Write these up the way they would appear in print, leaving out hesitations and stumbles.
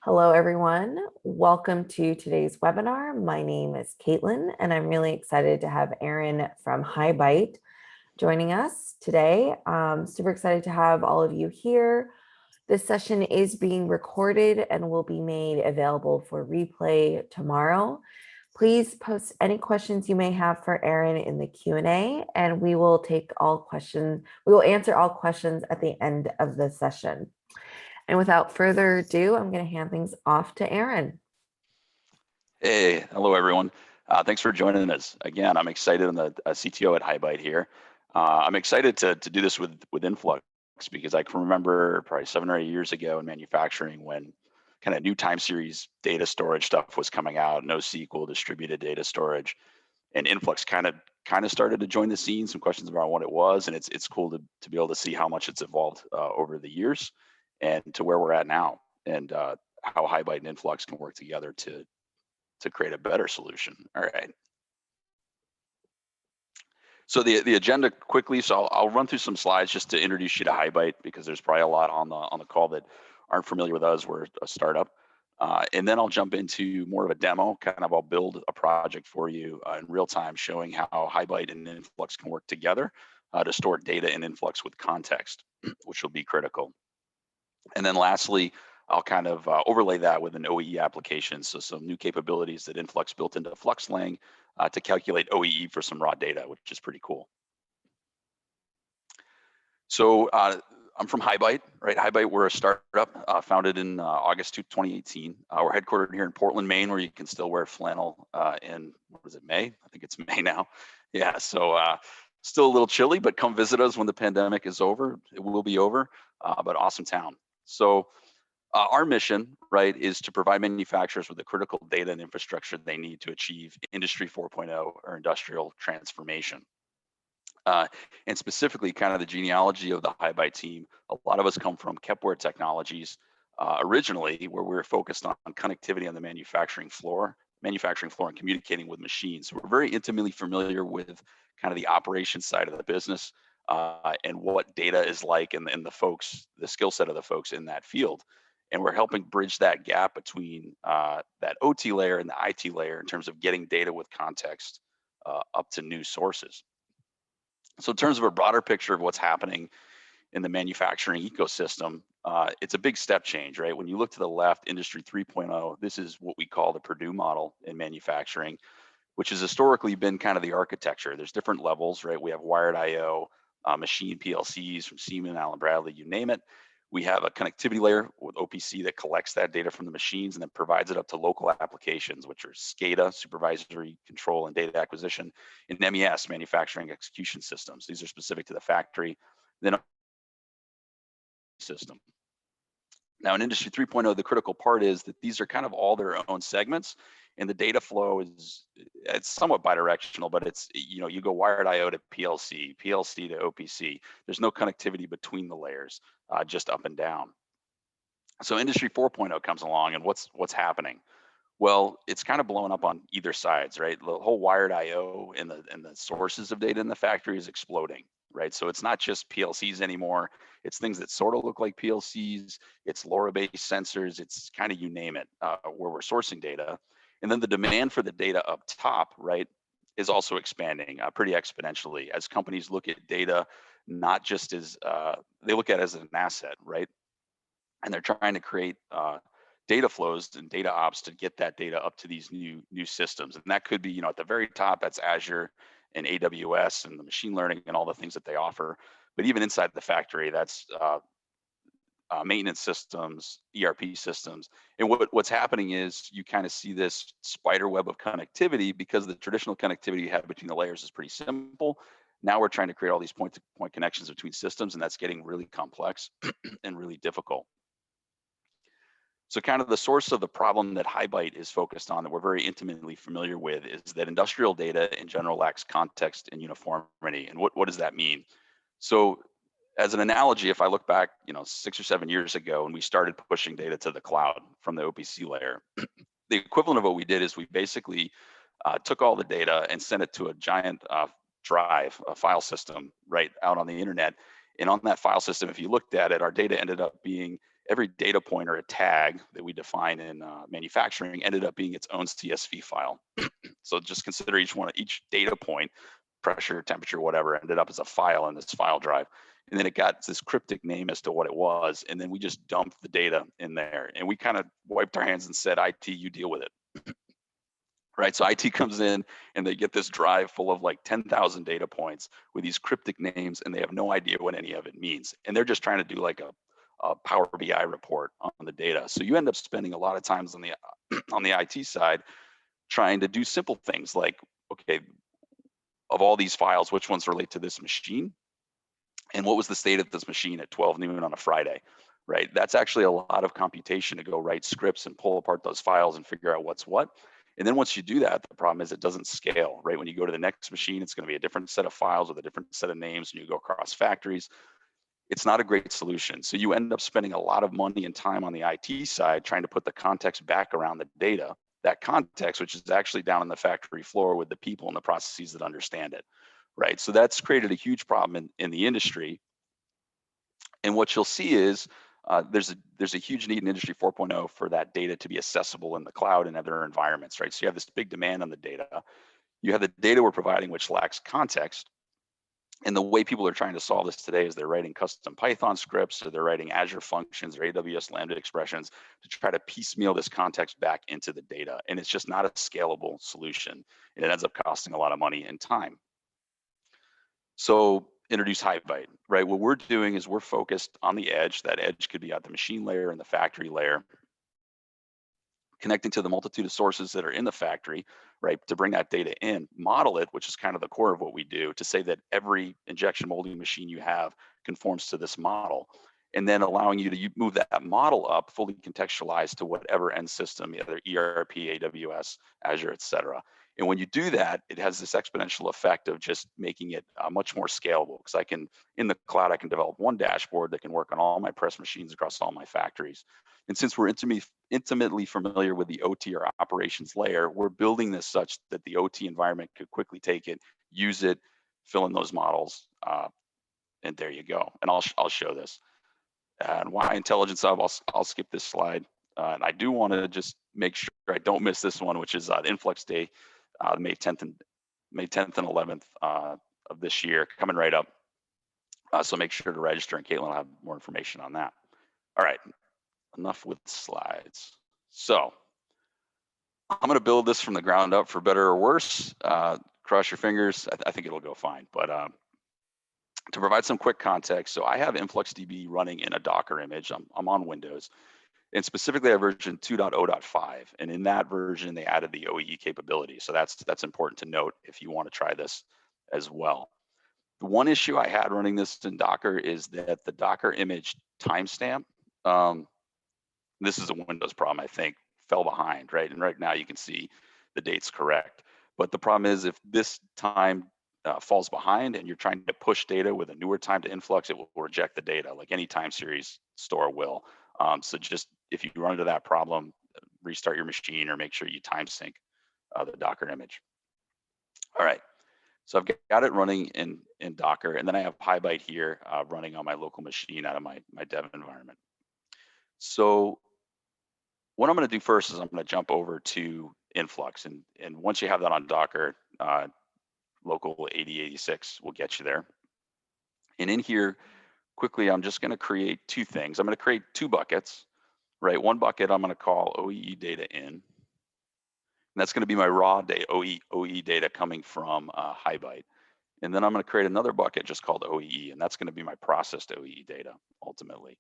Hello, everyone. Welcome to today's webinar. My name is Caitlin, and I'm really excited to have Aaron from HighByte joining us today. Super excited to have all of you here. This session is being recorded and will be made available for replay tomorrow. Please post any questions you may have for Aaron in the Q&A, and we will take all questions. We will answer all questions at the end of the session. And without further ado, I'm going to hand things off to Aaron. Hey, hello everyone. Thanks for joining us. Again, I'm excited. I'm the CTO at HighByte here. I'm excited to do this with Influx because I can remember probably 7 or 8 years ago in manufacturing when kind of new time series data storage stuff was coming out, NoSQL, distributed data storage, and Influx kind of started to join the scene. Some questions about what it was, and it's cool to be able to see how much it's evolved over the years and to where we're at now, and how HighByte and Influx can work together to create a better solution. All right. So the agenda quickly. So I'll run through some slides just to introduce you to HighByte because there's probably a lot on the call that aren't familiar with us. We're a startup, and then I'll jump into more of a demo. I'll build a project for you in real time, showing how HighByte and Influx can work together to store data in Influx with context, which will be critical. And then lastly, I'll overlay that with an OEE application. So some new capabilities that Influx built into FluxLang to calculate OEE for some raw data, which is pretty cool. So I'm from HighByte, right? HighByte, we're a startup founded in August 2018. We're headquartered here in Portland, Maine, where you can still wear flannel in, what is it, May? I think it's May now. Yeah, so still a little chilly, but come visit us when the pandemic is over. It will be over, but awesome town. So our mission, right, is to provide manufacturers with the critical data and infrastructure they need to achieve Industry 4.0 or industrial transformation. And specifically, kind of the genealogy of the HighByte team, a lot of us come from Kepware Technologies originally, where we were focused on connectivity on the manufacturing floor and communicating with machines. So we're very intimately familiar with kind of the operations side of the business and what data is like and the skill set of the folks in that field. And we're helping bridge that gap between that OT layer and the IT layer in terms of getting data with context up to new sources. So in terms of a broader picture of what's happening in the manufacturing ecosystem, it's a big step change, right? When you look to the left, Industry 3.0, this is what we call the Purdue model in manufacturing, which has historically been kind of the architecture. There's different levels, right? We have wired I/O, machine PLCs from Siemens, Allen Bradley, you name it. We have a connectivity layer with OPC that collects that data from the machines and then provides it up to local applications, which are SCADA, supervisory control and data acquisition, and MES, manufacturing execution systems. These are specific to the factory. Then system. Now in Industry 3.0, the critical part is that these are kind of all their own segments, and the data flow it's somewhat bidirectional, but it's, you go wired I/O to PLC, PLC to OPC. There's no connectivity between the layers, just up and down. So Industry 4.0 comes along, and what's happening? Well, it's kind of blowing up on either sides, right? The whole wired I/O and the sources of data in the factory is exploding, right? So it's not just PLCs anymore. It's things that sort of look like PLCs. It's LoRa-based sensors. It's kind of you name it, where we're sourcing data. And then the demand for the data up top, right, is also expanding pretty exponentially as companies look at data not just as they look at it as an asset, right? And they're trying to create data flows and DataOps to get that data up to these new systems. And that could be, at the very top, that's Azure and AWS and the machine learning and all the things that they offer. But even inside the factory, that's maintenance systems, ERP systems. And what's happening is you kind of see this spider web of connectivity because the traditional connectivity you have between the layers is pretty simple. Now we're trying to create all these point-to-point connections between systems, and that's getting really complex and really difficult. So kind of the source of the problem that HighByte is focused on that we're very intimately familiar with is that industrial data in general lacks context and uniformity. And what does that mean? So as an analogy, if I look back, 6 or 7 years ago when we started pushing data to the cloud from the OPC layer, the equivalent of what we did is we basically took all the data and sent it to a giant drive, a file system right out on the internet. And on that file system, if you looked at it, our data ended up being every data point or a tag that we define in manufacturing ended up being its own CSV file. So just consider each data point, pressure, temperature, whatever, ended up as a file in this file drive. And then it got this cryptic name as to what it was. And then we just dumped the data in there. And we kind of wiped our hands and said, IT, you deal with it. Right. So IT comes in and they get this drive full of like 10,000 data points with these cryptic names, and they have no idea what any of it means. And they're just trying to do like a Power BI report on the data. So you end up spending a lot of times on the on the IT side trying to do simple things like, okay, of all these files, which ones relate to this machine? And what was the state of this machine at 12 noon on a Friday? Right. That's actually a lot of computation to go write scripts and pull apart those files and figure out what's what. And then once you do that, the problem is it doesn't scale, right? When you go to the next machine, it's going to be a different set of files with a different set of names, and you go across factories. It's not a great solution. So you end up spending a lot of money and time on the IT side trying to put the context back around the data, that context, which is actually down on the factory floor with the people and the processes that understand it, right? So that's created a huge problem in the industry. And what you'll see is there's a huge need in Industry 4.0 for that data to be accessible in the cloud and other environments, right? So you have this big demand on the data. You have the data we're providing, which lacks context. And the way people are trying to solve this today is they're writing custom Python scripts, or they're writing Azure functions or AWS Lambda expressions to try to piecemeal this context back into the data. And it's just not a scalable solution. And it ends up costing a lot of money and time. So introduce HighByte, right? What we're doing is we're focused on the edge. That edge could be at the machine layer and the factory layer, connecting to the multitude of sources that are in the factory, right? To bring that data in, model it, which is kind of the core of what we do, to say that every injection molding machine you have conforms to this model. And then allowing you to move that model up, fully contextualized to whatever end system, either ERP, AWS, Azure, et cetera. And when you do that, it has this exponential effect of just making it much more scalable, because in the cloud, I can develop one dashboard that can work on all my press machines across all my factories. And since we're intimately familiar with the OT or operations layer, we're building this such that the OT environment could quickly take it, use it, fill in those models, and there you go. And I'll show this. And why Intelligence Hub, I'll skip this slide. And I do want to just make sure I don't miss this one, which is the Influx Day, May 10th and 11th of this year, coming right up. So make sure to register, and Caitlin will have more information on that. All right, enough with slides. So I'm going to build this from the ground up, for better or worse. Cross your fingers. I think it'll go fine. But to provide some quick context, so I have InfluxDB running in a Docker image. I'm on Windows, and specifically I version 2.0.5. And in that version, they added the OEE capability. So that's important to note if you want to try this as well. The one issue I had running this in Docker is that the Docker image timestamp, this is a Windows problem, I think, fell behind, right? And right now you can see the date's correct. But the problem is, if this time falls behind and you're trying to push data with a newer time to Influx, it will reject the data like any time series store will. So just if you run into that problem, restart your machine or make sure you time sync the Docker image. All right, so I've got it running in Docker, and then I have HighByte here running on my local machine out of my dev environment. So what I'm going to do first is I'm going to jump over to Influx, and once you have that on Docker, local 8086 will get you there. And in here, quickly, I'm just going to create two things. I'm going to create two buckets, right? One bucket I'm going to call OEE data in. And that's going to be my raw data, OEE data coming from HighByte. And then I'm going to create another bucket just called OEE, and that's going to be my processed OEE data ultimately.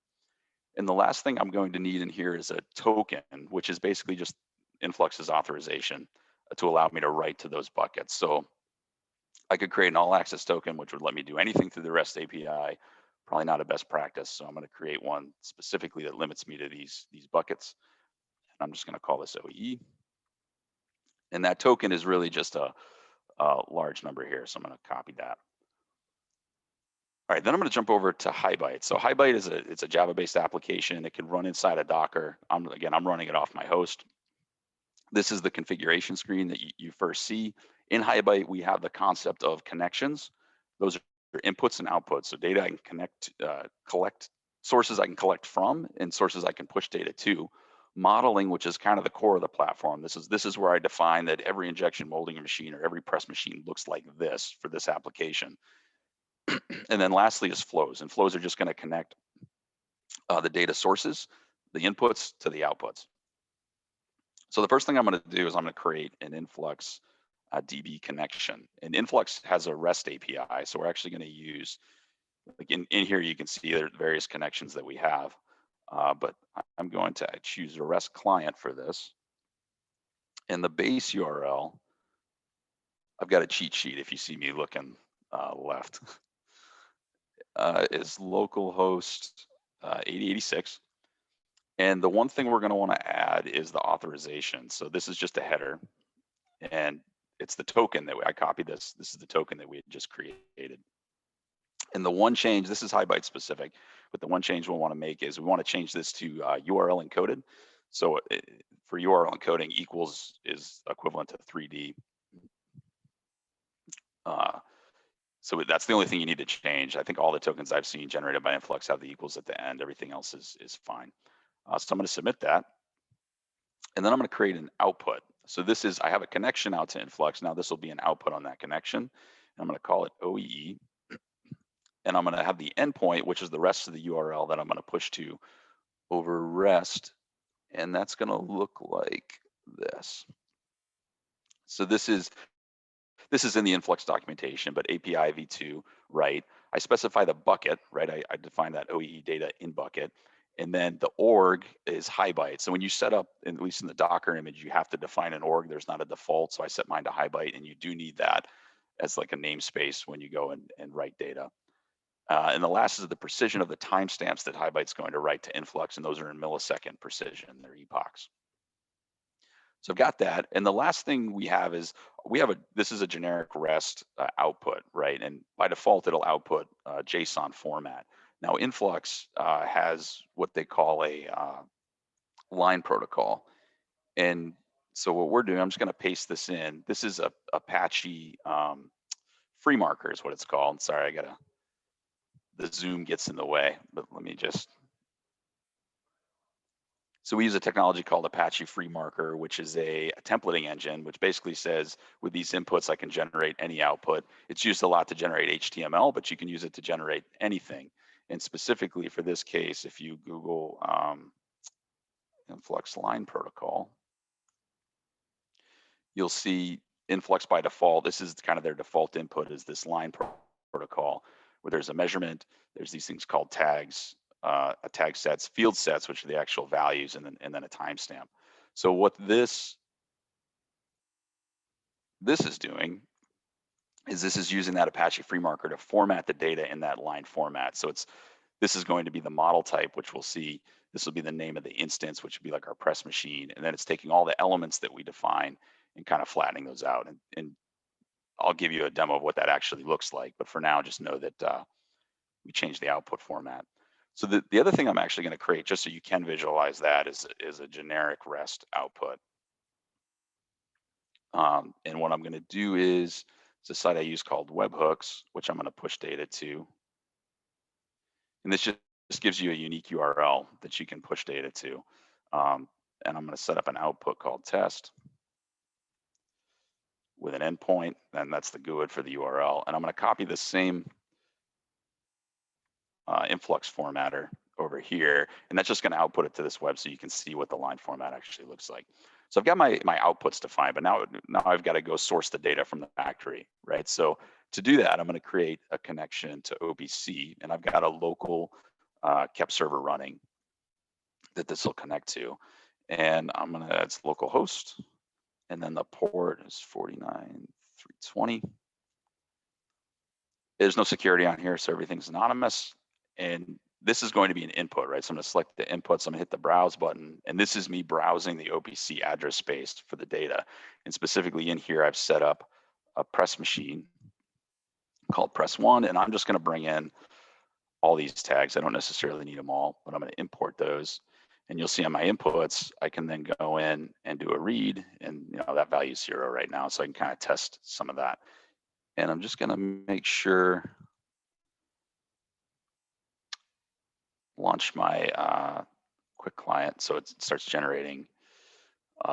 And the last thing I'm going to need in here is a token, which is basically just Influx's authorization to allow me to write to those buckets. So I could create an all access token, which would let me do anything through the REST API. Probably not a best practice. So I'm going to create one specifically that limits me to these buckets. And I'm just going to call this OEE. And that token is really just a large number here. So I'm going to copy that. All right, then I'm going to jump over to HighByte. So HighByte it's a Java-based application. It can run inside of Docker. I'm running it off my host. This is the configuration screen that you first see. In HighByte, we have the concept of connections. Those are inputs and outputs. So data I can collect sources I can collect from and sources I can push data to. Modeling, which is kind of the core of the platform. This is where I define that every injection molding machine or every press machine looks like this for this application. And then lastly is flows, and flows are just going to connect the data sources, the inputs to the outputs. So the first thing I'm going to do is I'm going to create an Influx DB connection. And Influx has a REST API, so we're actually going to use, like in here you can see there are various connections that we have. But I'm going to choose a REST client for this. And the base URL, I've got a cheat sheet if you see me looking left, is localhost 8086. And the one thing we're going to want to add is the authorization. So this is just a header, and it's the token that I copied this. This is the token that we had just created. And the one change, this is HighByte specific, but the one change we'll want to make is we want to change this to URL encoded. So for URL encoding, equals is equivalent to 3D. So that's the only thing you need to change. I think all the tokens I've seen generated by Influx have the equals at the end. Everything else is fine. So I'm going to submit that. And then I'm going to create an output. So this is, I have a connection out to Influx. Now this will be an output on that connection. And I'm going to call it OEE. And I'm going to have the endpoint, which is the rest of the URL that I'm going to push to over REST. And that's going to look like this. So this is in the Influx documentation, but API v2, right? I specify the bucket, right? I define that OEE data in bucket. And then the org is HighByte. So when you set up, at least in the Docker image, you have to define an org. There's not a default. So I set mine to HighByte, and you do need that as like a namespace when you go and write data. And the last is the precision of the timestamps that HighByte's going to write to Influx, and those are in millisecond precision, they're epochs. So I've got that. And the last thing we have is this is a generic REST output, right? And by default, it'll output JSON format. Now Influx has what they call a line protocol. And so what we're doing, I'm just going to paste this in. This is a Apache free marker is what it's called. Sorry, the Zoom gets in the way, but let me just. So we use a technology called Apache Free Marker, which is a templating engine, which basically says with these inputs, I can generate any output. It's used a lot to generate HTML, but you can use it to generate anything. And specifically for this case, if you Google Influx line protocol, you'll see Influx by default. This is kind of their default input is this line protocol where there's a measurement, there's these things called tags, a tag sets, field sets, which are the actual values, and then a timestamp. So what this is doing is this is using that Apache free marker to format the data in that line format. So this is going to be the model type, which we'll see. This will be the name of the instance, which would be like our press machine. And then it's taking all the elements that we define and kind of flattening those out. And I'll give you a demo of what that actually looks like. But for now, just know that we changed the output format. So the other thing I'm actually going to create, just so you can visualize that, is a generic REST output. And what I'm going to do is, it's a site I use called webhooks, which I'm going to push data to. And this just gives you a unique URL that you can push data to. And I'm going to set up an output called test with an endpoint, and that's the GUID for the URL. And I'm going to copy the same Influx formatter over here, and that's just going to output it to this web so you can see what the line format actually looks like. So I've got my outputs defined, but now I've got to go source the data from the factory, right? So to do that, I'm going to create a connection to OPC, and I've got a local KEP server running that this will connect to. And I'm going to, it's localhost, and then the port is 49320. There's no security on here, so everything's anonymous. And this is going to be an input, right? So I'm going to select the inputs, I'm going to hit the browse button, and this is me browsing the OPC address space for the data. And specifically in here, I've set up a press machine called press1, and I'm just going to bring in all these tags. I don't necessarily need them all, but I'm going to import those. And you'll see on my inputs, I can then go in and do a read, and that value is 0 right now, so I can kind of test some of that. And I'm just going to make sure launch my quick client so it starts generating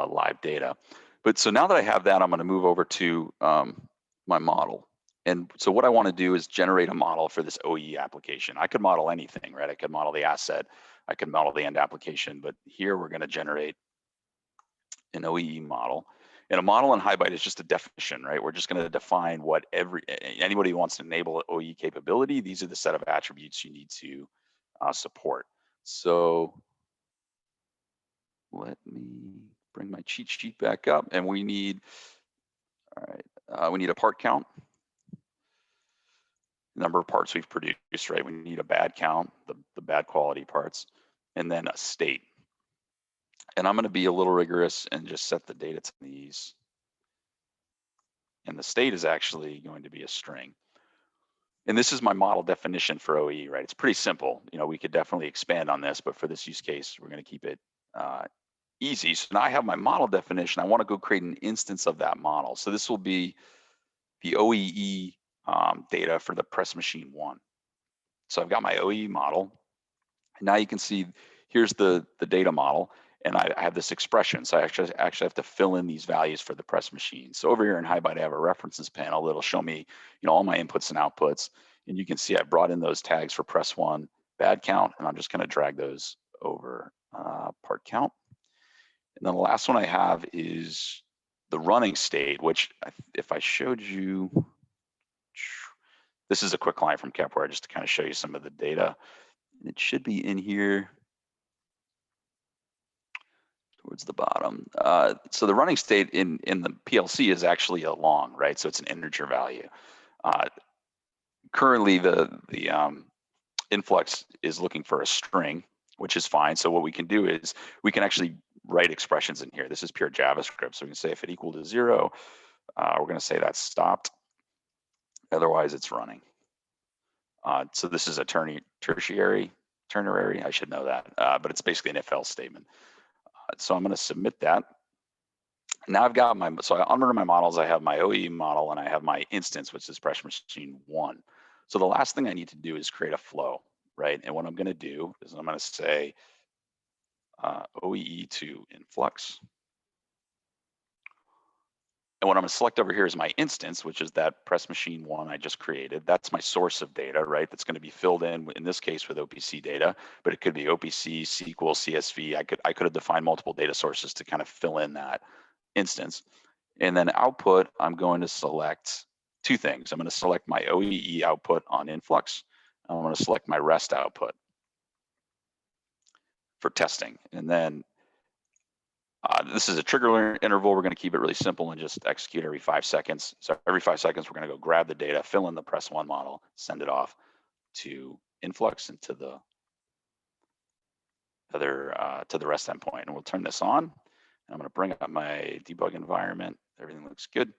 live data. But so now that I have that, I'm going to move over to my model. And so what I want to do is generate a model for this OEE application. I could model anything, right? I could model the asset, I could model the end application, but here we're going to generate an OEE model. And a model in HighByte is just a definition, right? We're just going to define what anybody who wants to enable OEE capability, these are the set of attributes you need to support. So let me bring my cheat sheet back up, and we need, all right, we need a part count, number of parts we've produced, right? We need a bad count, the bad quality parts, and then a state. And I'm going to be a little rigorous and just set the data to these. And the state is actually going to be a string. And this is my model definition for OEE, right? It's pretty simple. You know, we could definitely expand on this, but for this use case, we're going to keep it easy. So now I have my model definition. I want to go create an instance of that model. So this will be the OEE data for the press machine 1. So I've got my OEE model. And now you can see here's the data model, and I have this expression. So I actually have to fill in these values for the press machine. So over here in HighByte, I have a references panel that'll show me, you know, all my inputs and outputs. And you can see I brought in those tags for press 1, bad count, and I'm just going to drag those over part count. And then the last one I have is the running state, which if I showed you, this is a quick client from Kepware just to kind of show you some of the data. It should be in here towards the bottom. So the running state in the PLC is actually a long, right? So it's an integer value. Currently, the influx is looking for a string, which is fine. So what we can do is we can actually write expressions in here. This is pure JavaScript. So we can say if it equal to 0, we're going to say that's stopped. Otherwise, it's running. So this is a ternary, I should know that, but it's basically an if-else statement. So I'm going to submit that. Now I've got under my models, I have my OEE model and I have my instance, which is press machine 1. So the last thing I need to do is create a flow, right? And what I'm going to do is I'm going to say OEE to influx. And what I'm going to select over here is my instance, which is that press machine 1 I just created. That's my source of data, right? That's going to be filled in this case with OPC data, but it could be OPC, SQL, CSV. I could have defined multiple data sources to kind of fill in that instance. And then output, I'm going to select 2 things. I'm going to select my OEE output on influx. I'm going to select my REST output for testing. And then this is a trigger interval. We're going to keep it really simple and just execute every 5 seconds. So every 5 seconds, we're going to go grab the data, fill in the press 1 model, send it off to influx and to the REST endpoint. And we'll turn this on. I'm going to bring up my debug environment. Everything looks good.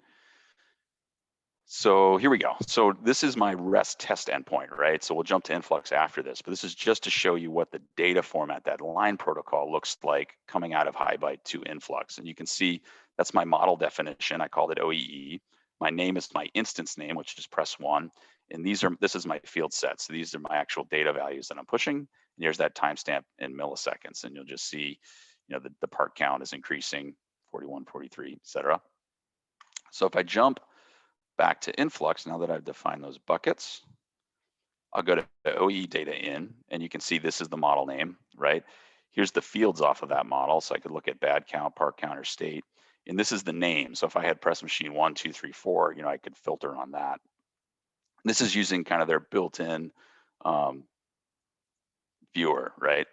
So here we go. So this is my REST test endpoint, right? So we'll jump to influx after this, but this is just to show you what the data format, that line protocol looks like coming out of HighByte to influx. And you can see that's my model definition. I called it OEE. My name is my instance name, which is press 1. And this is my field set. So these are my actual data values that I'm pushing. And here's that timestamp in milliseconds. And you'll just see, you know, the part count is increasing, 41, 43, et cetera. So if I jump back to influx, now that I've defined those buckets, I'll go to OEE data in, and you can see this is the model name, right? Here's the fields off of that model. So I could look at bad count, part count, or state. And this is the name. So if I had press machine 1, 2, 3, 4, you know, I could filter on that. This is using kind of their built-in viewer, right?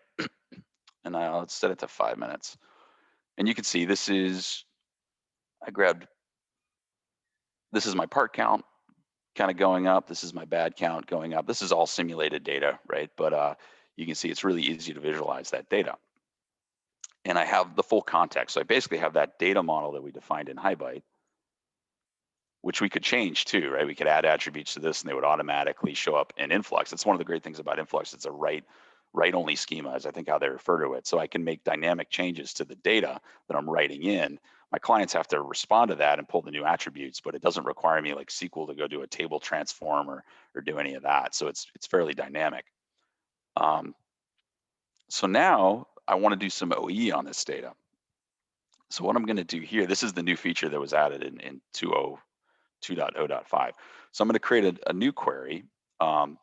And let's set it to 5 minutes. And you can see this is my part count kind of going up. This is my bad count going up. This is all simulated data, right? But you can see it's really easy to visualize that data. And I have the full context. So I basically have that data model that we defined in HighByte, which we could change too, right? We could add attributes to this and they would automatically show up in influx. That's one of the great things about influx. It's a write-only schema, is I think how they refer to it. So I can make dynamic changes to the data that I'm writing in. My clients have to respond to that and pull the new attributes, but it doesn't require me like SQL to go do a table transform or do any of that. So it's fairly dynamic. So now I want to do some OEE on this data. So what I'm going to do here, this is the new feature that was added in 2.0.5. So I'm going to create a new query. Um,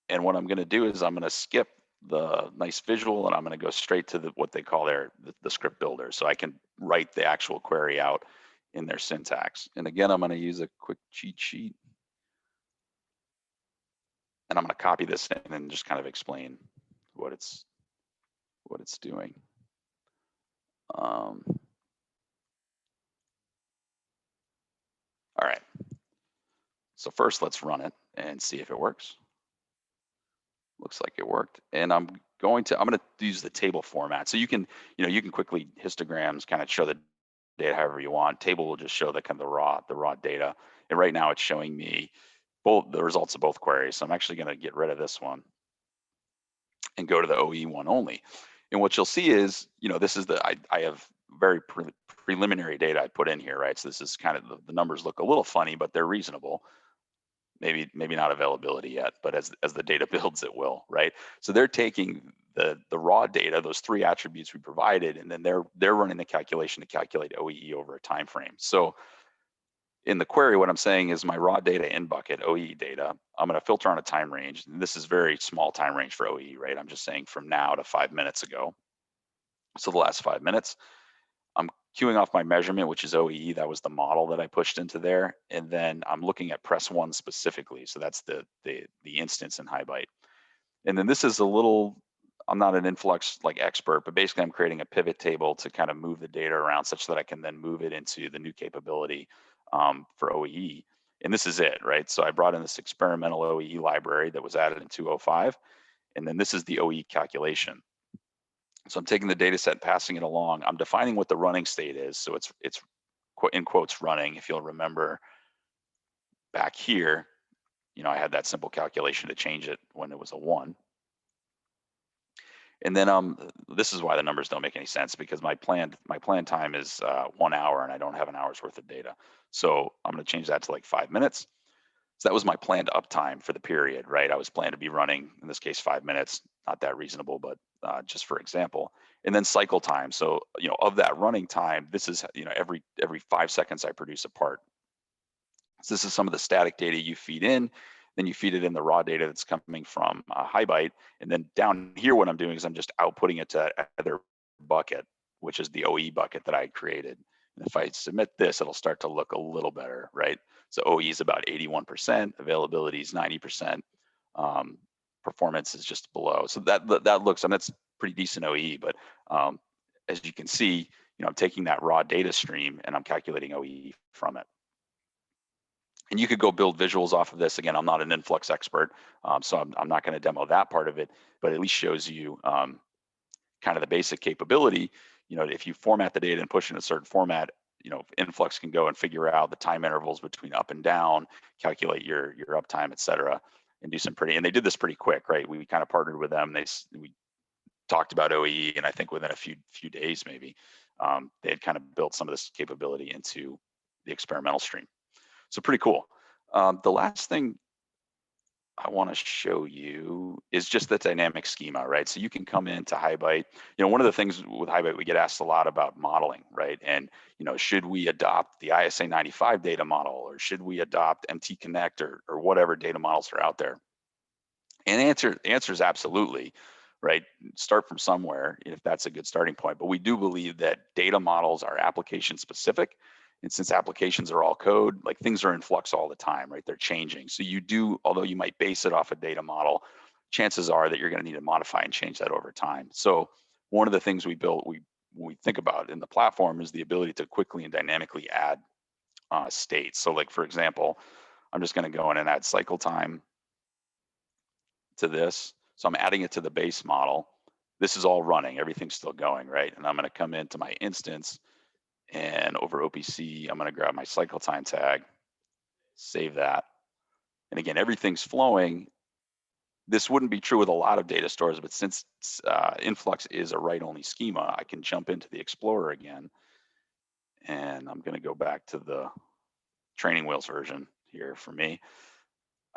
and what I'm going to do is I'm going to skip the nice visual and I'm going to go straight to what they call the script builder. So I can write the actual query out in their syntax. And again, I'm going to use a quick cheat sheet. And I'm going to copy this in and just kind of explain what it's doing. All right. So first, let's run it and see if it works. Looks like it worked. And I'm going to use the table format. So you can quickly histograms kind of show the data however you want. Table will just show the kind of the raw data. And right now it's showing me both the results of both queries. So I'm actually going to get rid of this one and go to the OE one only. And what you'll see is, this is I have very preliminary data I put in here, right? So this is kind of the numbers look a little funny, but they're reasonable. Maybe not availability yet, but as the data builds, it will, right? So they're taking the raw data, those three attributes we provided, and then they're running the calculation to calculate OEE over a time frame. So in the query, what I'm saying is my raw data in bucket, OEE data, I'm going to filter on a time range. And this is very small time range for OEE, right? I'm just saying from now to 5 minutes ago. So the last 5 minutes, I'm queuing off my measurement, which is OEE. That was the model that I pushed into there. And then I'm looking at press one specifically. So that's the instance in HighByte. And then this is a little, I'm not an influx like expert, but basically I'm creating a pivot table to kind of move the data around such that I can then move it into the new capability for OEE. And this is it, right? So I brought in this experimental OEE library that was added in 2.0.5. And then this is the OEE calculation. So I'm taking the data set, passing it along. I'm defining what the running state is. So it's in quotes running. If you'll remember back here, I had that simple calculation to change it when it was a 1. And then this is why the numbers don't make any sense, because my planned time is 1 hour and I don't have an hour's worth of data. So I'm going to change that to like 5 minutes. So that was my planned uptime for the period, right? I was planned to be running, in this case, 5 minutes. Not that reasonable, but just for example. And then cycle time. So of that running time, this is every 5 seconds I produce a part. So this is some of the static data you feed in. Then you feed it in the raw data that's coming from HighByte. And then down here, what I'm doing is I'm just outputting it to another bucket, which is the OE bucket that I created. And if I submit this, it'll start to look a little better, right? So OE is about 81%, availability is 90%, performance is just below. So that looks, and that's pretty decent OE, but as you can see, I'm taking that raw data stream and I'm calculating OE from it. And you could go build visuals off of this. Again, I'm not an influx expert, so I'm not going to demo that part of it, but at least shows you kind of the basic capability. If you format the data and push in a certain format, influx can go and figure out the time intervals between up and down, calculate your uptime, et cetera, and do some and they did this pretty quick, right? We kind of partnered with them. We talked about OEE, and I think within a few days, maybe, they had kind of built some of this capability into the experimental stream. So pretty cool. The last thing I want to show you is just the dynamic schema, right? So you can come into HighByte. One of the things with HighByte, we get asked a lot about modeling, right? And should we adopt the ISA 95 data model, or should we adopt MT Connect, or whatever data models are out there? And the answer is absolutely, right? Start from somewhere if that's a good starting point. But we do believe that data models are application specific. And since applications are all code, like things are in flux all the time, right? They're changing. So although you might base it off a data model, chances are that you're going to need to modify and change that over time. So one of the things we built, when we think about in the platform, is the ability to quickly and dynamically add states. So like, for example, I'm just going to go in and add cycle time to this. So I'm adding it to the base model. This is all running, everything's still going, right? And I'm going to come into my instance, and over OPC, I'm going to grab my cycle time tag, save that. And again, everything's flowing. This wouldn't be true with a lot of data stores, but since Influx is a write-only schema, I can jump into the Explorer again. And I'm going to go back to the training wheels version here for me.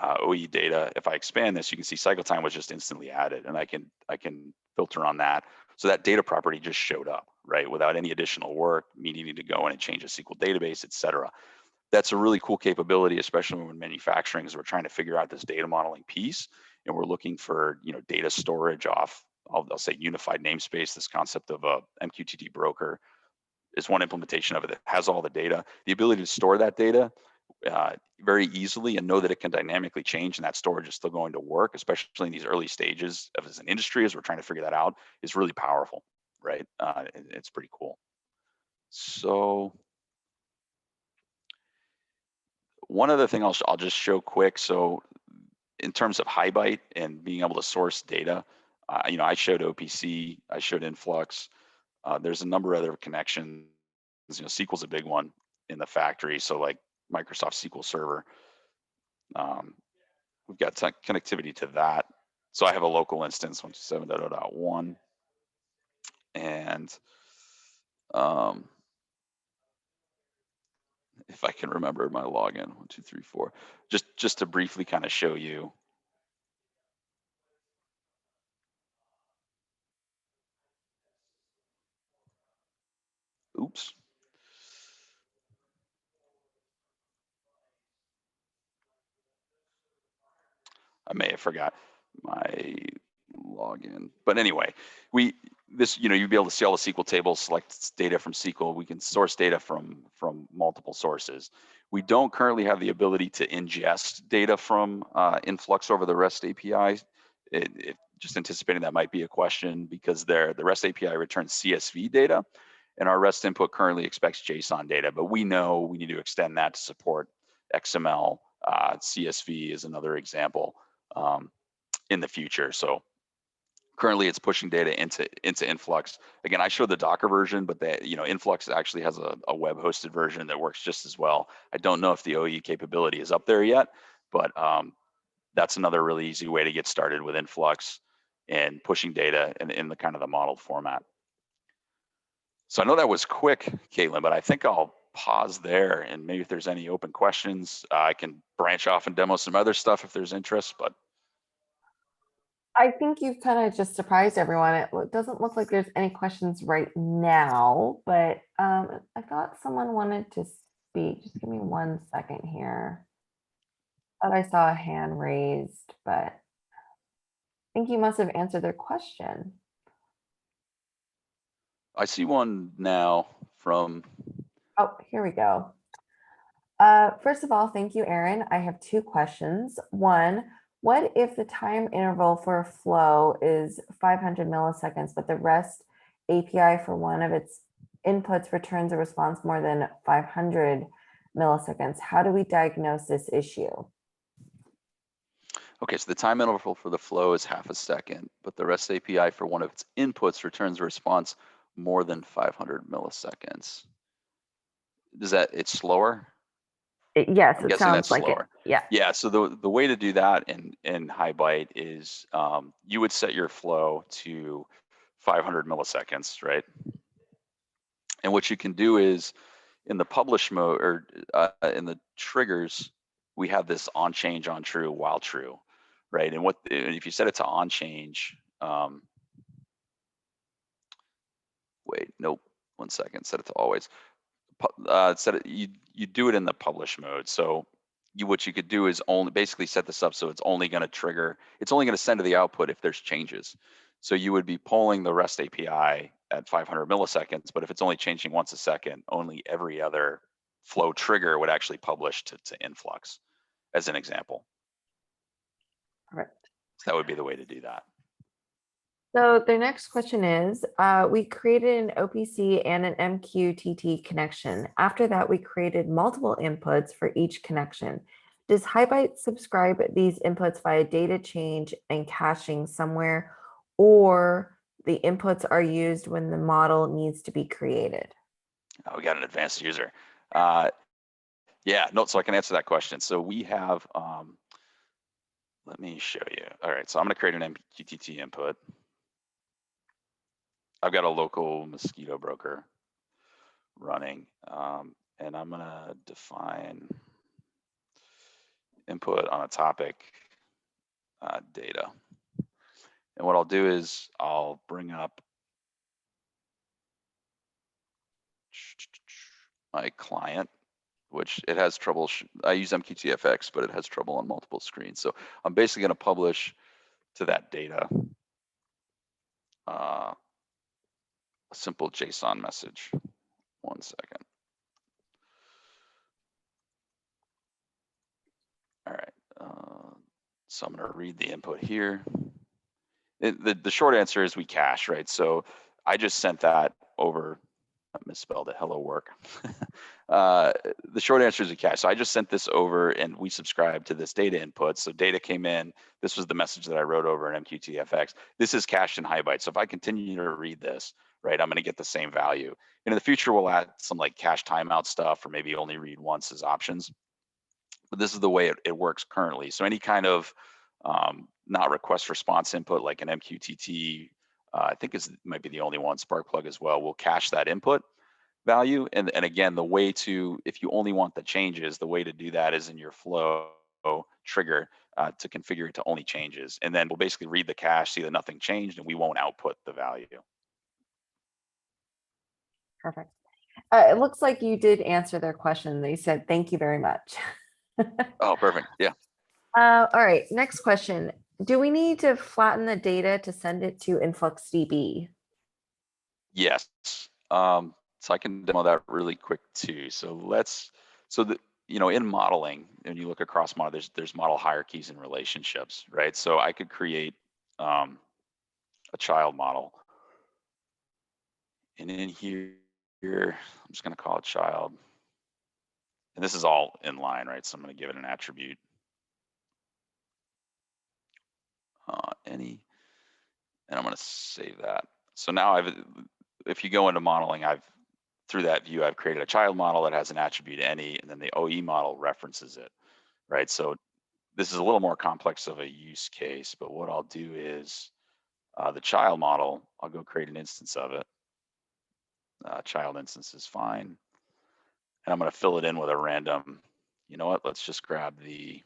OEE data. If I expand this, you can see cycle time was just instantly added, and I can filter on that. So that data property just showed up, right, without any additional work, me needing to go in and change a SQL database, et cetera. That's a really cool capability, especially when manufacturing, is we're trying to figure out this data modeling piece, and we're looking for data storage off, I'll say unified namespace. This concept of a MQTT broker is one implementation of it that has all the data. The ability to store that data very easily and know that it can dynamically change, and that storage is still going to work, especially in these early stages of as an industry, as we're trying to figure that out, is really powerful, right? It's pretty cool. So one other thing I'll just show quick. So in terms of HighByte and being able to source data, I showed OPC, I showed Influx. There's a number of other connections. SQL's a big one in the factory. So like Microsoft SQL Server, we've got connectivity to that. So I have a local instance, 127.0.1, and if I can remember my login, 1, 2, 3, 4, just to briefly kind of show you. Oops. I may have forgot my login, but anyway, you'd be able to see all the SQL tables, select data from SQL. We can source data from multiple sources. We don't currently have the ability to ingest data from Influx over the REST API. Just anticipating that might be a question, because the REST API returns CSV data, and our REST input currently expects JSON data, but we know we need to extend that to support XML. CSV is another example in the future. So currently it's pushing data into Influx. Again, I showed the Docker version, but Influx actually has a web hosted version that works just as well. I don't know if the OEE capability is up there yet, but that's another really easy way to get started with Influx and pushing data in the kind of the modeled format. So I know that was quick, Caitlin, but I think I'll pause there, and maybe if there's any open questions, I can branch off and demo some other stuff if there's interest. But I think you've kind of just surprised everyone. It doesn't look like there's any questions right now, but I thought someone wanted to speak. Just give me 1 second here. Thought I saw a hand raised, but I think you must have answered their question. I see one now from. Oh, here we go. First of all, thank you, Aaron. I have 2 questions. One, what if the time interval for a flow is 500 milliseconds, but the REST API for one of its inputs returns a response more than 500 milliseconds? How do we diagnose this issue? Okay, so the time interval for the flow is half a second, but the REST API for one of its inputs returns a response more than 500 milliseconds. It's slower? Yes, I'm it guessing sounds that's like it. slower. Yeah. Yeah, so the way to do that in HighByte is you would set your flow to 500 milliseconds, right? And what you can do is in the publish mode, or in the triggers, we have this on change, on true, while true, right? And if you set it to on change, wait, nope, 1 second, set it to always. You do it in the publish mode. So what you could do is basically set this up so it's only going to trigger, it's only going to send to the output if there's changes. So you would be polling the REST API at 500 milliseconds, but if it's only changing once a second, only every other flow trigger would actually publish to Influx, as an example. Correct. So that would be the way to do that. So their next question is, we created an OPC and an MQTT connection. After that, we created multiple inputs for each connection. Does HighByte subscribe these inputs via data change and caching somewhere, or the inputs are used when the model needs to be created? Oh, we got an advanced user. Yeah, no, so I can answer that question. So we have, let me show you. All right, so I'm going to create an MQTT input. I've got a local mosquito broker running, and I'm going to define input on a topic data. And what I'll do is I'll bring up my client, which it has trouble. I use MQTFX, but it has trouble on multiple screens. So I'm basically going to publish to that data a simple JSON message. 1 second. All right. So I'm going to read the input here. The short answer is we cache, right? So I just sent that over. I misspelled it. Hello work. The short answer is a cache. So I just sent this over, and we subscribed to this data input. So data came in. This was the message that I wrote over in MQTFX. This is cached in HighByte. So if I continue to read this, right, I'm going to get the same value. And in the future, we'll add some like cache timeout stuff, or maybe only read once as options. But this is the way it works currently. So any kind of not request response input like an MQTT, I think might be the only one, Sparkplug as well, will cache that input value. And again, the way to, if you only want the changes, the way to do that is in your flow trigger to configure it to only changes. And then we'll basically read the cache, see that nothing changed, and we won't output the value. Perfect. It looks like you did answer their question. They said, thank you very much. Oh, perfect. Yeah. All right, next question. Do we need to flatten the data to send it to InfluxDB? Yes. So I can demo that really quick too. So in modeling, when you look across model, there's model hierarchies and relationships, right? So I could create a child model. And in here, I'm just going to call it child. And this is all in line, right? So I'm going to give it an attribute. And I'm going to save that. So now if you go into modeling, through that view, I've created a child model that has an attribute any, and then the OE model references it, right? So this is a little more complex of a use case, but what I'll do is the child model, I'll go create an instance of it. Child instance is fine. And I'm going to fill it in with a random, you know what, let's just grab the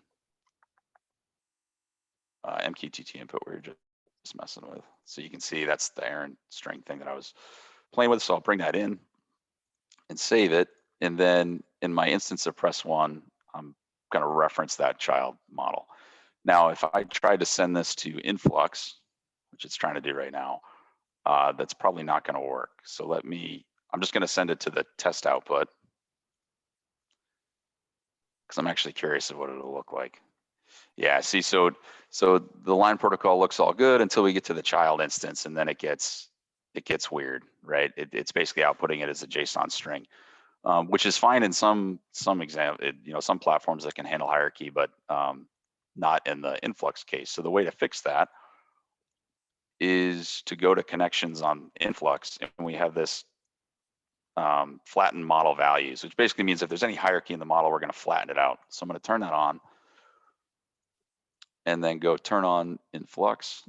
MQTT input we were just messing with. So you can see that's the Aaron string thing that I was playing with. So I'll bring that in and save it. And then in my instance of press1, I'm going to reference that child model. Now, if I try to send this to Influx, which it's trying to do right now, that's probably not going to work. So I'm just going to send it to the test output because I'm actually curious of what it'll look like. Yeah, see, so the line protocol looks all good until we get to the child instance, and then it gets weird, right? It's basically outputting it as a JSON string, which is fine in some some platforms that can handle hierarchy, but not in the Influx case. So the way to fix that is to go to connections on Influx, and we have this flatten model values, which basically means if there's any hierarchy in the model, we're going to flatten it out. So I'm going to turn that on, and then go turn on Influx.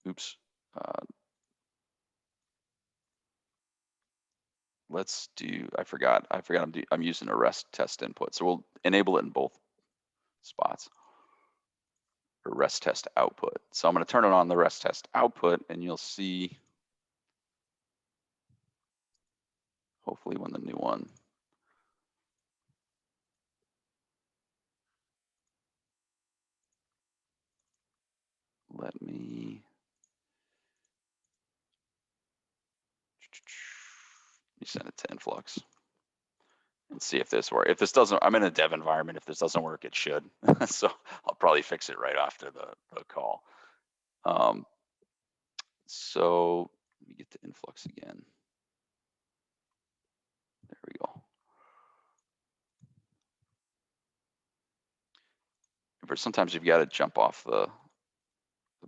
Oops. Let's do, I forgot I'm using a REST test input. So we'll enable it in both spots. Or REST test output. So I'm going to turn it on the REST test output, and you'll see, hopefully when the new one. Let me send it to Influx and see if this works. If this doesn't, I'm in a dev environment. If this doesn't work, it should. So I'll probably fix it right after the call. So let me get to Influx again. There we go. But sometimes you've got to jump off the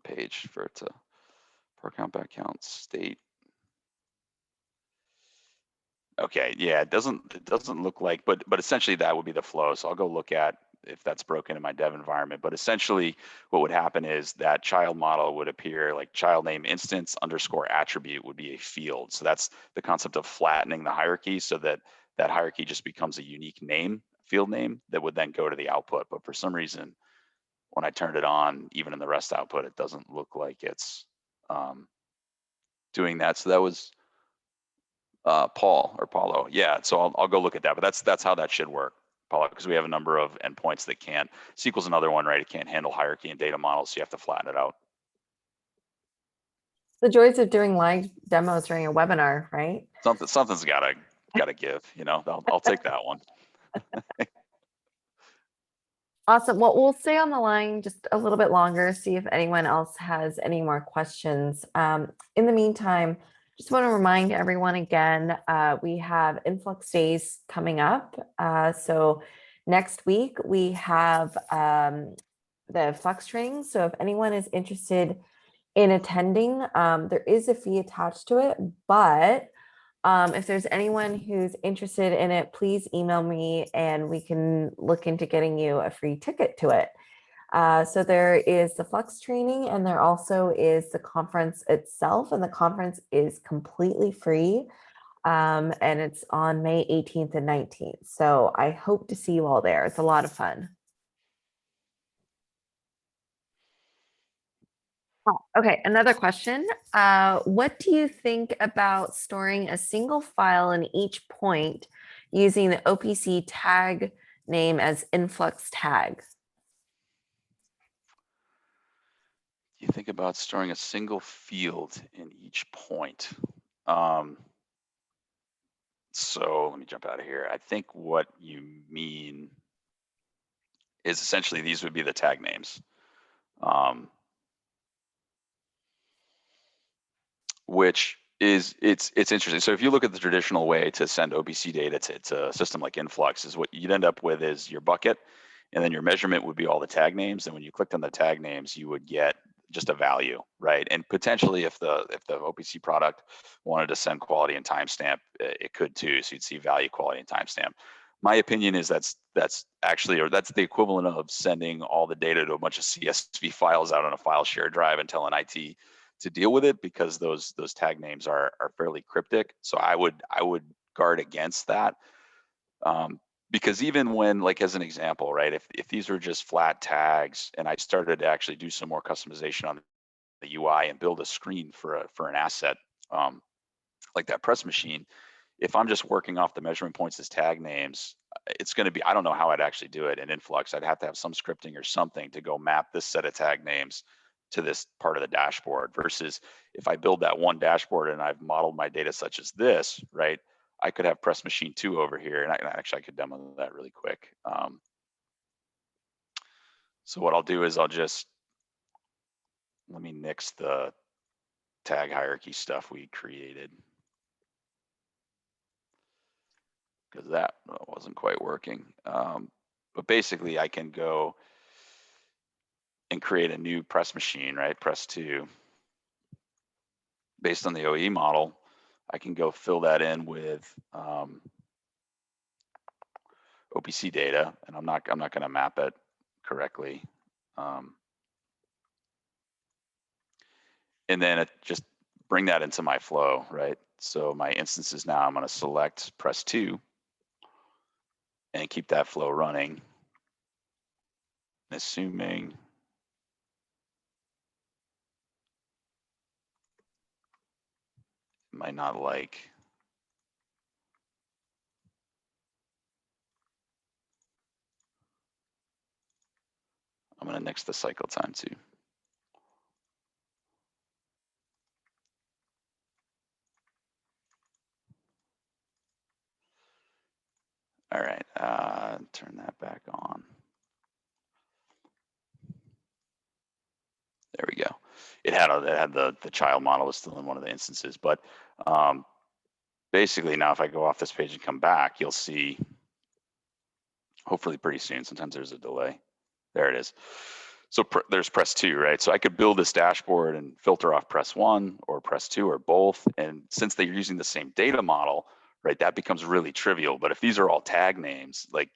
page for it to per count, back count, state. Okay, yeah, it doesn't look like, but essentially that would be the flow. So I'll go look at if that's broken in my dev environment. But essentially what would happen is that child model would appear like child name instance underscore attribute would be a field. So that's the concept of flattening the hierarchy so that that hierarchy just becomes a unique name field name that would then go to the output. But for some reason, when I turned it on, even in the REST output, it doesn't look like it's doing that. So that was Paul or Paulo. Yeah, so I'll go look at that. But that's how that should work, Paulo, because we have a number of endpoints that can't. SQL's another one, right? It can't handle hierarchy and data models, so you have to flatten it out. The joys of doing live demos during a webinar, right? Something's gotta give. I'll take that one. Awesome. Well, we'll stay on the line just a little bit longer, see if anyone else has any more questions. In the meantime, just want to remind everyone again, we have Influx Days coming up. So next week we have the Flux training. So if anyone is interested in attending, there is a fee attached to it, but if there's anyone who's interested in it, please email me and we can look into getting you a free ticket to it. So there is the Flux training and there also is the conference itself, and the conference is completely free. And it's on May 18th and 19th. So I hope to see you all there. It's a lot of fun. Okay, another question. What do you think about storing a single file in each point using the OPC tag name as influx tag? You think about storing a single field in each point. So let me jump out of here. I think what you mean is essentially these would be the tag names. Which is it's interesting. So if you look at the traditional way to send OPC data to a system like Influx, is what you'd end up with is your bucket, and then your measurement would be all the tag names. And when you clicked on the tag names, you would get just a value, right? And potentially, if the OPC product wanted to send quality and timestamp, it could too. So you'd see value, quality, and timestamp. My opinion is that's actually, or that's the equivalent of sending all the data to a bunch of CSV files out on a file share drive and telling IT to deal with it, because those tag names are fairly cryptic. So I would guard against that, because even when, like as an example, right, if these were just flat tags and I started to actually do some more customization on the UI and build a screen for an asset, like that press machine, if I'm just working off the measurement points as tag names, it's going to be, I don't know how I'd actually do it in Influx. I'd have to have some scripting or something to go map this set of tag names to this part of the dashboard, versus if I build that one dashboard and I've modeled my data such as this, right, I could have press machine 2 over here, and I could demo that really quick. So what I'll do is let me nix the tag hierarchy stuff we created, because that wasn't quite working. But basically I can go and create a new press machine, right? Press 2. Based on the OEE model, I can go fill that in with OPC data, and I'm not going to map it correctly. And then just bring that into my flow, right? So my instances now, I'm going to select press 2 and keep that flow running, assuming it might not like. I'm going to nix the cycle time too. All right, turn that back on. There we go. It had the child model was still in one of the instances, but basically now if I go off this page and come back, you'll see, hopefully pretty soon, sometimes there's a delay. There it is. So there's press 2, right? So I could build this dashboard and filter off press 1 or press 2 or both. And since they're using the same data model, right, that becomes really trivial. But if these are all tag names, like,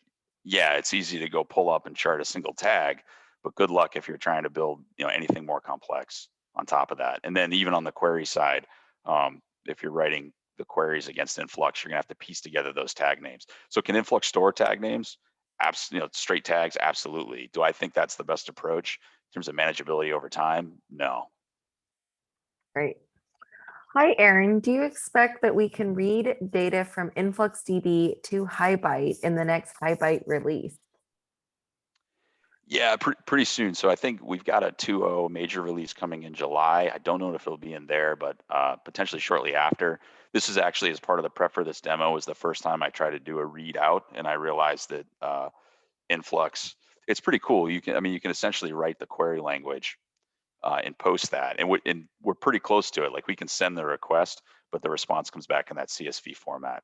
yeah, it's easy to go pull up and chart a single tag, but good luck if you're trying to build, anything more complex on top of that. And then even on the query side, if you're writing the queries against Influx, you're gonna have to piece together those tag names. So can Influx store tag names? straight tags, absolutely. Do I think that's the best approach in terms of manageability over time? No. Great. Hi, Aaron. Do you expect that we can read data from InfluxDB to HighByte in the next HighByte release? Yeah, pretty soon. So I think we've got a 2.0 major release coming in July. I don't know if it'll be in there, but potentially shortly after. This is actually, as part of the prep for this demo, was the first time I tried to do a readout, and I realized that Influx, it's pretty cool. You can essentially write the query language and post that, and we're pretty close to it. Like, we can send the request, but the response comes back in that CSV format.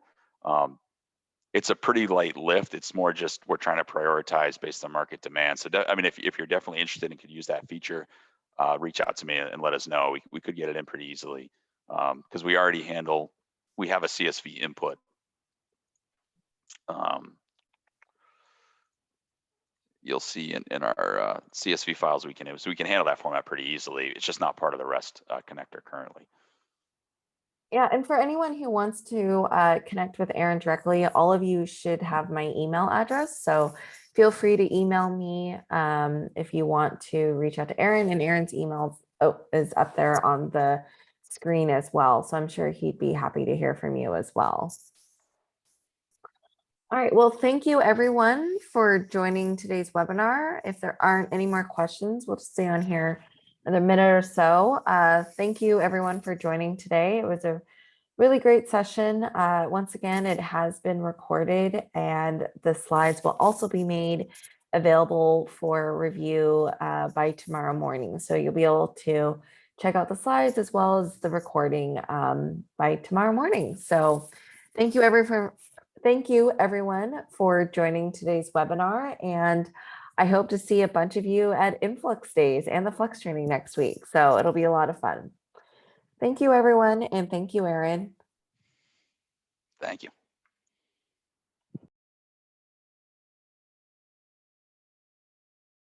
It's a pretty light lift. It's more just we're trying to prioritize based on market demand. So if you're definitely interested and could use that feature, reach out to me and let us know. We could get it in pretty easily, because we have a CSV input. You'll see in our CSV files we can handle that format pretty easily. It's just not part of the REST connector currently. Yeah, and for anyone who wants to connect with Aaron directly, all of you should have my email address. So feel free to email me if you want to reach out to Aaron, and Aaron's email is up there on the screen as well. So I'm sure he'd be happy to hear from you as well. All right, well, thank you everyone for joining today's webinar. If there aren't any more questions, we'll just stay on here another minute or so. Thank you everyone for joining today. It was a really great session. Once again, it has been recorded, and the slides will also be made available for review by tomorrow morning. So you'll be able to check out the slides as well as the recording by tomorrow morning. So thank you everyone for joining today's webinar, and I hope to see a bunch of you at Influx Days and the Flux training next week. So it'll be a lot of fun. Thank you, everyone, and thank you, Aaron. Thank you.